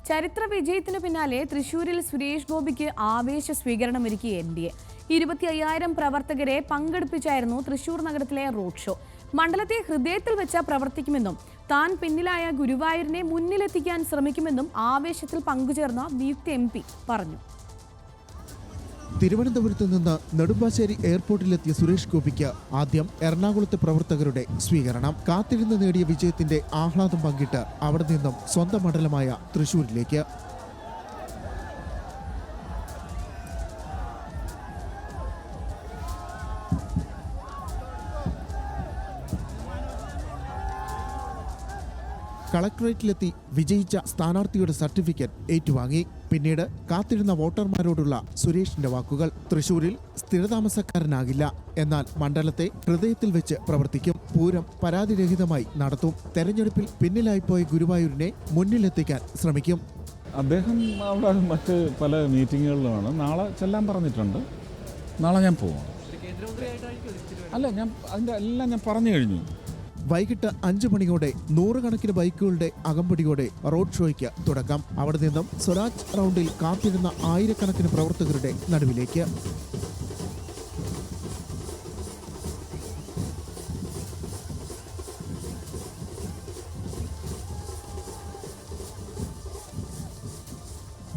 ചരിത്ര വിജയത്തിനു പിന്നാലെ തൃശൂരിൽ സുരേഷ് ഗോപിക്ക് ആവേശ സ്വീകരണം ഒരുക്കി NDA. 25,000 പ്രവർത്തകരെ പങ്കെടുപ്പിച്ചായിരുന്നു തൃശൂർ നഗരത്തിലെ റോഡ് ഷോ. മണ്ഡലത്തെ ഹൃദയത്തിൽ വെച്ച് പ്രവർത്തിക്കുമെന്നും താൻ പിന്നിലായ ഗുരുവായൂരിനെ മുന്നിലെത്തിക്കാൻ ശ്രമിക്കുമെന്നും ആവേശത്തിൽ പങ്കുചേർന്ന നിയുക്ത MP പറഞ്ഞു. തിരുവനന്തപുരത്ത് നിന്ന് നെടുമ്പാശ്ശേരി എയർപോർട്ടിലെത്തിയ സുരേഷ് ഗോപിക്ക് ആദ്യം എറണാകുളത്തെ പ്രവർത്തകരുടെ സ്വീകരണം. കാത്തിരുന്ന് നേടിയ വിജയത്തിന്റെ ആഹ്ലാദം പങ്കിട്ട് അവിടെ നിന്നും സ്വന്തം മണ്ഡലമായ തൃശൂരിലേക്ക്. കളക്ടറേറ്റിലെത്തി വിജയിച്ച സ്ഥാനാർത്ഥിയുടെ സർട്ടിഫിക്കറ്റ് ഏറ്റുവാങ്ങി. പിന്നീട് കാത്തിരുന്ന വോട്ടർമാരോടുള്ള സുരേഷിന്റെ വാക്കുകൾ. തൃശൂരിൽ സ്ഥിരതാമസക്കാരനാകില്ല, എന്നാൽ മണ്ഡലത്തെ ഹൃദയത്തിൽ വെച്ച് പ്രവർത്തിക്കും. പൂരം പരാതിരഹിതമായി നടത്തും. തെരഞ്ഞെടുപ്പിൽ പിന്നിലായിപ്പോയ ഗുരുവായൂരിനെ മുന്നിലെത്തിക്കാൻ ശ്രമിക്കും. അദ്ദേഹം അവിടെ മറ്റ് പല മീറ്റിങ്ങുകളിലുമാണ്. നാളെ ചെല്ലാൻ പറഞ്ഞിട്ടുണ്ട്. നാളെ ഞാൻ പോകും. അല്ല, അതിൻ്റെ എല്ലാം ഞാൻ പറഞ്ഞു കഴിഞ്ഞു. വൈകിട്ട് 5 മണിയോടെ 100 കണക്കിന് ബൈക്കുകളുടെ അകമ്പടിയോടെ റോഡ് ഷോയ്ക്ക് തുടക്കം. അവിടെ നിന്നും സ്വരാജ് റൗണ്ടിൽ കാത്തിരുന്ന ആയിരക്കണക്കിന് പ്രവർത്തകരുടെ നടുവിലേക്ക്.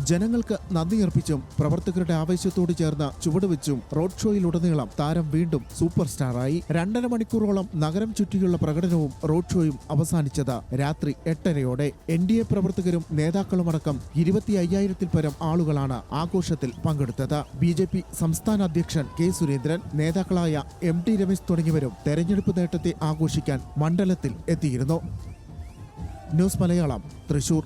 ജനങ്ങൾക്ക് നന്ദിയർപ്പിച്ചും പ്രവർത്തകരുടെ ആവേശത്തോട് ചേർന്ന് ചുവടുവെച്ചും റോഡ് ഷോയിലുടനീളം താരം വീണ്ടും സൂപ്പർ സ്റ്റാറായി. 2.5 മണിക്കൂറോളം നഗരം ചുറ്റിയുള്ള പ്രകടനവും റോഡ് ഷോയും അവസാനിച്ചത് രാത്രി 8:30-ഓടെ. NDA പ്രവർത്തകരും നേതാക്കളുമടക്കം 25,000-ൽ പരം ആളുകളാണ് ആഘോഷത്തിൽ പങ്കെടുത്തത്. BJP സംസ്ഥാന അധ്യക്ഷൻ K. സുരേന്ദ്രൻ, നേതാക്കളായ MT രമേശ് തുടങ്ങിയവരും തെരഞ്ഞെടുപ്പ് നേട്ടത്തെ ആഘോഷിക്കാൻ മണ്ഡലത്തിൽ എത്തിയിരുന്നു. ന്യൂസ് മലയാളം, തൃശൂർ.